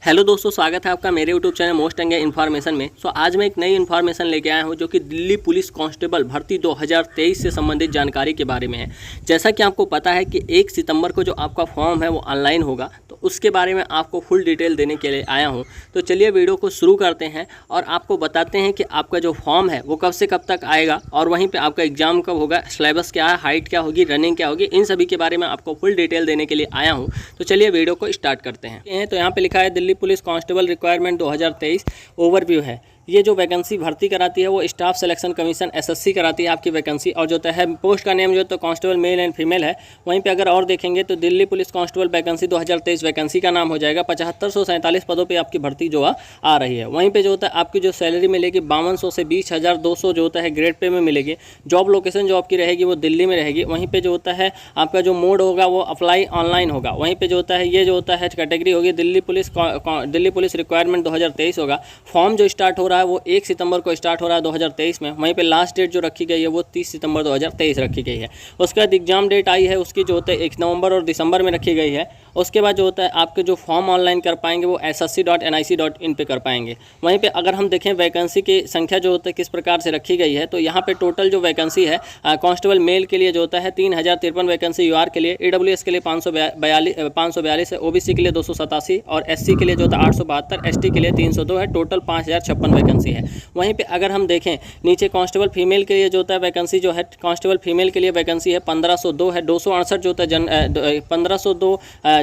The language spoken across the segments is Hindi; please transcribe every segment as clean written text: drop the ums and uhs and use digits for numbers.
हेलो दोस्तों, स्वागत है आपका मेरे यूट्यूब चैनल मोस्ट एंगे इन्फॉर्मेशन में। आज मैं एक नई इन्फॉर्मेशन लेके आया हूं जो कि दिल्ली पुलिस कांस्टेबल भर्ती 2023 से संबंधित जानकारी के बारे में है। जैसा कि आपको पता है कि 1 सितंबर को जो आपका फॉर्म है वो ऑनलाइन होगा, तो उसके बारे में आपको फुल डिटेल देने के लिए आया हूँ। तो चलिए वीडियो को शुरू करते हैं और आपको बताते हैं कि आपका जो फॉर्म है वो कब से कब तक आएगा और वहीं पर आपका एग्जाम कब होगा, सिलेबस क्या है, हाइट क्या होगी, रनिंग क्या होगी, इन सभी के बारे में आपको फुल डिटेल देने के लिए आया हूँ। तो चलिए वीडियो को स्टार्ट करते हैं। तो यहाँ पे लिखा है Delhi police constable requirement 2023 overview है। ये जो वैकेंसी भर्ती कराती है वो स्टाफ सिलेक्शन कमीशन एसएससी कराती है आपकी वैकेंसी, और जो है पोस्ट का नेम जो तो कांस्टेबल मेल एंड फीमेल है। वहीं पे अगर और देखेंगे तो Delhi police constable vacancy 2023 vacancy का नाम हो जाएगा। 7547 पदों पे आपकी भर्ती जो आ रही है। वहीं पे जो होता है आपकी जो सैलरी मिलेगी 5200 से 20,200 जो होता है ग्रेड पे में मिलेगी। जॉब लोकेशन जो आपकी रहेगी वो दिल्ली में रहेगी। वहीं पर जो होता है आपका जो मोड होगा वो अप्लाई ऑनलाइन होगा। वहीं पर जो होता है ये जो होता है कैटेगरी होगी दिल्ली पुलिस रिक्वायरमेंट 2023 होगा। फॉर्म जो स्टार्ट हो रहा है वो 1 सितंबर को स्टार्ट हो रहा है 2023 में। वहीं पे लास्ट डेट जो रखी गई है वो 30 सितंबर 2023 रखी गई है। उसके बाद एग्जाम डेट आई है उसकी जो होता है 1 नवंबर और दिसंबर में रखी गई है। उसके बाद जो होता है आपके जो फॉर्म ऑनलाइन कर पाएंगे वो ssc.nic.in पे कर पाएंगे। वहीं पे अगर हम देखें वैकेंसी की संख्या जो होता है किस प्रकार से रखी गई है, तो यहाँ पे टोटल जो वैकेंसी है कांस्टेबल मेल के लिए जो होता है 3053 वैकेंसी यूआर के लिए, ईडब्ल्यूएस के लिए 542 है, ओबीसी के लिए 287 और एससी के लिए जो होता है 872, एसटी के लिए 302 है। टोटल 5056 वैकेंसी है। वहीं पे अगर हम देखें नीचे कांस्टेबल फीमेल के लिए जो होता है वैकेंसी जो है कांस्टेबल फीमेल के लिए वैकेंसी है 1502 है। 268 जो होता है 1502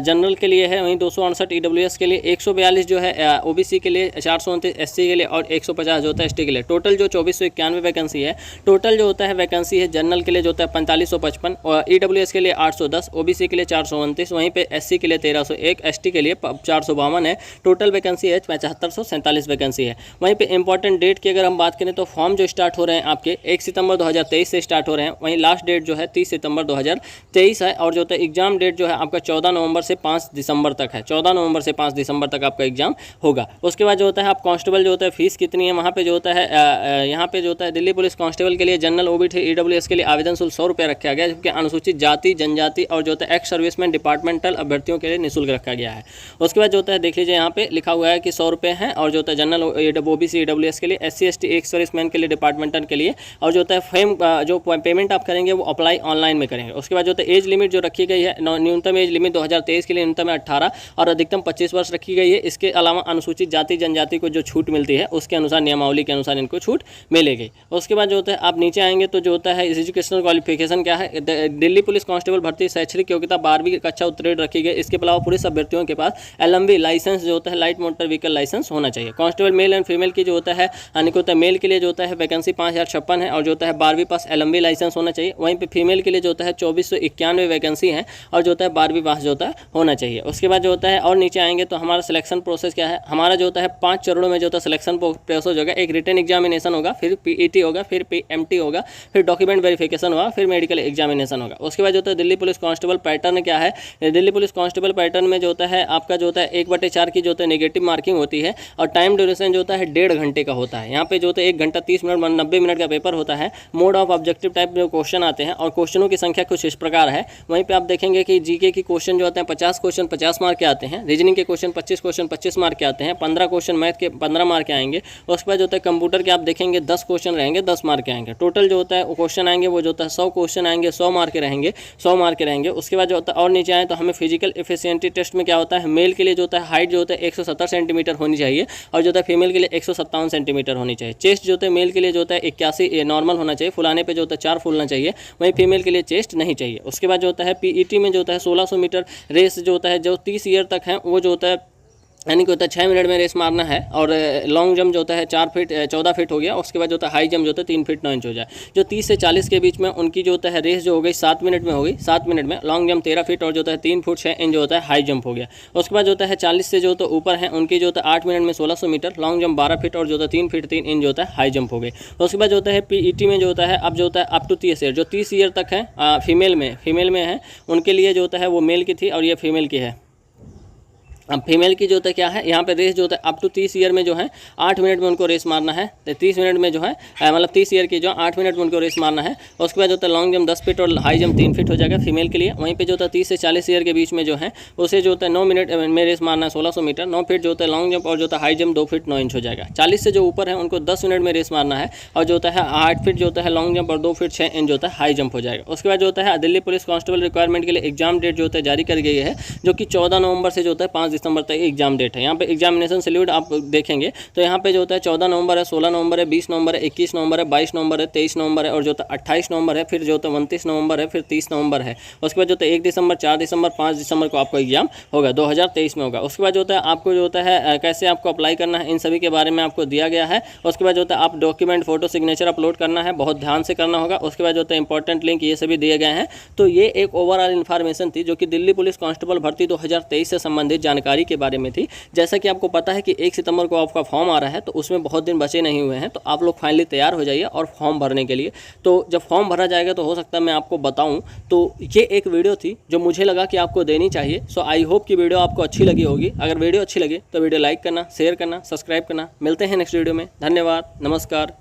जनरल के लिए है। वहीं 268 ईडब्ल्यूएस के लिए, 142 जो है ओबीसी के लिए, 429 एससी के लिए और 150 जो होता है एसटी के लिए। टोटल जो 2491 वैकेंसी है। टोटल जो होता है वैकेंसी है जनरल के लिए जो होता है 4555 और ईडब्ल्यूएस के लिए 810, ओबीसी के लिए 429, वहीं पे एससी के लिए 1301, एसटी के लिए 452 है। टोटल वैकेंसी है 7547 वैकेंसी है। वहीं पे इंपॉर्टेंट डेट की अगर हम बात करें तो फॉर्म जो स्टार्ट हो रहे हैं आपके 1 सितंबर 2023 से स्टार्ट हो रहे हैं। वहीं लास्ट डेट जो है 30 सितंबर 2023 है। और जो होता है एग्जाम डेट जो है आपका 14 नवंबर से 5 दिसंबर तक है। 14 नवंबर से 5 दिसंबर तक आपका एग्जाम होगा। उसके बाद जो होता है आप कांस्टेबल जो होता है फीस कितनी है वहाँ पे जो होता है यहाँ पे जो होता है दिल्ली पुलिस कांस्टेबल के लिए जनरल ओबीसी ईडब्ल्यूएस के लिए आवेदन शुल्क 100 रुपये रखा गया है, जबकि अनुसूचित जाति जनजाति और जो होता है एक्स सर्विसमैन डिपार्टमेंटल अभ्यर्थियों के लिए निःशुल्क रखा गया है। उसके बाद जो होता है देख लीजिए यहाँ पे लिखा हुआ है कि 100 रुपये है। और जो होता है जनरल ओबीसी ईडब्ल्यूएस के लिए, एससी एसटी एक्स सर्विसमैन के लिए डिपार्टमेंटल के लिए। और जो होता है जो पेमेंट आप करेंगे वो अप्लाई ऑनलाइन में करेंगे। उसके बाद जो होता है एज लिमिट जो रखी गई है, न्यूनतम एज लिमिट 2023 के लिए न्यूनतम 18 और अधिकतम 25 वर्ष रखी गई है। इसके अलावा अनुसूचित जाति जनजाति को जो छूट मिलती है उसके अनुसार नियमावली के अनुसार इनको छूट मिलेगी। उसके बाद जो होता है आप नीचे आएंगे तो जो होता है एजुकेशनल क्वालिफिकेशन क्या है। दिल्ली पुलिस कांस्टेबल भर्ती शैक्षणिक योग्यता 12वीं कक्षा उत्तीर्ण रखी गई। इसके अलावा पुलिस अभ्यर्थियों के पास एलएमवी लाइसेंस जो होता है लाइट मोटर व्हीकल लाइसेंस होना चाहिए। कांस्टेबल मेल एंड फीमेल की जो होता है मेल के लिए जो होता है वैकेंसी 5056 है और जो होता है 12वीं पास एलएमवी लाइसेंस होना चाहिए। वहीं पे फीमेल के लिए जो होता है 2491 वैकेंसी है और जो होता है 12वीं पास जो होता है होना चाहिए। उसके बाद जो होता है और नीचे आएंगे तो हमारा सिलेक्शन प्रोसेस क्या है। हमारा जो होता है 5 चरणों में जो होता है सिलेक्शन प्रोसेस होगा। एक रिटन एग्जामिनेशन होगा, फिर पीईटी होगा, फिर पीएमटी होगा, फिर डॉक्यूमेंट वेरिफिकेशन होगा, फिर मेडिकल एग्जामिनेशन होगा। उसके बाद जो होता है दिल्ली पुलिस कांस्टेबल पैटर्न क्या है। दिल्ली पुलिस कांस्टेबल पैटर्न में जो होता है आपका जो होता है 1/4 की जो होता है नेगेटिव मार्किंग होती है और टाइम ड्यूरेशन जो होता है 1.5 घंटे का होता है। यहाँ पे जो होता है 1 घंटा 30 मिनट 90 मिनट का पेपर होता है। मोड ऑफ ऑब्जेक्टिव टाइप जो क्वेश्चन आते हैं और क्वेश्चनों की संख्या कुछ इस प्रकार है। वहीं पे आप देखेंगे कि जीके की क्वेश्चन जो होते हैं 50 क्वेश्चन 50 मार्क के आते हैं। रीजनिंग के क्वेश्चन 25 क्वेश्चन 25 मार्क के आते हैं। 15 क्वेश्चन मैथ के 15 मार्क के आएंगे। उसके बाद जो होता है कंप्यूटर के आप देखेंगे 10 क्वेश्चन रहेंगे 10 मार्क के आएंगे। टोटल जो होता है क्वेश्चन आएंगे वो जो होता है 100 क्वेश्चन आएंगे 100 मार्क के रहेंगे 100 मार्क के रहेंगे। उसके बाद जो होता है और नीचे आए तो हमें फिजिकल एफिशिएंसी टेस्ट में क्या होता है। मेल के लिए जो होता है हाइट जो होता है 170 सेंटीमीटर होनी चाहिए और जो होता है फीमेल के लिए 157 सेंटीमीटर होनी चाहिए। चेस्ट जो होता है मेल के लिए जो होता है 81 नॉर्मल होना चाहिए, फुलाने पे जो होता है 4 फूलना चाहिए। वहीं फीमेल के लिए चेस्ट नहीं चाहिए। उसके बाद जो होता है पीईटी में जो होता है 1600 मीटर रेस जो होता है जो 30 ईयर तक है वो जो होता है यानी कि होता है 6 मिनट में रेस मारना है। और लॉन्ग जंप जो होता है 4 फीट 14 फीट हो गया। उसके बाद जो होता है हाई जंप जो होता है 3 फीट 9 इंच हो जाए। जो 30 से 40 के बीच में उनकी जो होता है रेस जो हो गई 7 मिनट में हो गई। 7 मिनट में लॉन्ग जंप 13 फीट और जो होता है 3 फुट 6 इंच जो होता है हाई जंप हो गया। उसके बाद जो होता है 40 से जो होता है ऊपर है उनकी जो होता है 8 मिनट में 1600 मीटर लॉन्ग जंप 12 फीट और जो होता है 3 फीट 3 इंच जो होता है हाई जंप हो गई। उसके बाद जो होता है पीईटी में जो होता है अब जो होता है अप टू 30 ईयर जो 30 ईयर तक है फीमेल में है उनके लिए जो होता है वो मेल की थी और ये फीमेल की है। अब फीमेल की जो होता है क्या है, यहाँ पे रेस जो होता है अप टू 30 ईयर में जो है 8 मिनट में उनको रेस मारना है। तो 30 मिनट में जो है मतलब 30 ईयर की जो 8 मिनट में उनको रेस मारना है। उसके बाद जो होता है लॉन्ग जंप 10 फीट और हाई जंप 3 फीट हो जाएगा फीमेल के लिए। वहीं पे जो होता है 30 से 40 ईयर के बीच में जो है उसे जो होता है 9 मिनट में रेस मारना है 1600 मीटर। 9 फीट जो होता है लॉन्ग जंप और जो होता है हाई जंप 2 फीट 9 इंच हो जाएगा। 40 से जो ऊपर है उनको 10 मिनट में रेस मारना है और जो होता है 8 फीट जो होता है लॉन्ग जंप और 2 फीट 6 इंच जो होता है हाई जंप हो जाएगा। उसके बाद जो होता है दिल्ली पुलिस कांस्टेबल रिक्वायरमेंट के लिए एग्जाम डेट जो होता है जारी कर गई है, जो कि 14 नवंबर से जो होता है 5 दिसंबर तक एग्जाम डेट है। यहाँ पे एग्जामिनेशन शेड्यूल आप देखेंगे तो यहाँ पे जो होता है 14 नवंबर है, 16 नवंबर है, 20 नवंबर है, 21 नवंबर है, 22 नवंबर है, 23 नवंबर है और जो होता है 28 नवंबर है, फिर जो होता है 29 नवंबर है, फिर 30 नवंबर है। उसके बाद जो होता है 1 दिसंबर, 4 दिसंबर, 5 दिसंबर को आपका एग्जाम होगा 2023 में होगा। उसके बाद जो होता है आपको जो होता है कैसे आपको अप्लाई करना है इन सभी के बारे में आपको दिया गया है। उसके बाद जो होता है आप डॉक्यूमेंट फोटो सिग्नेचर अपलोड करना है, बहुत ध्यान से करना होगा। उसके बाद जो होता है इंपॉर्टेंट लिंक ये सभी दिए गए हैं। तो ये एक ओवरऑल इन्फॉर्मेशन थी जो कि दिल्ली पुलिस कांस्टेबल भर्ती 2023 से संबंधित जानकारी के बारे में थी। जैसा कि आपको पता है कि 1 सितंबर को आपका फॉर्म आ रहा है, तो उसमें बहुत दिन बचे नहीं हुए हैं, तो आप लोग फाइनली तैयार हो जाइए और फॉर्म भरने के लिए। तो जब फॉर्म भरा जाएगा तो हो सकता है मैं आपको बताऊं। तो ये एक वीडियो थी जो मुझे लगा कि आपको देनी चाहिए। सो आई होप कि वीडियो आपको अच्छी लगी होगी। अगर वीडियो अच्छी लगे तो वीडियो लाइक करना, शेयर करना, सब्सक्राइब करना। मिलते हैं नेक्स्ट वीडियो में। धन्यवाद, नमस्कार।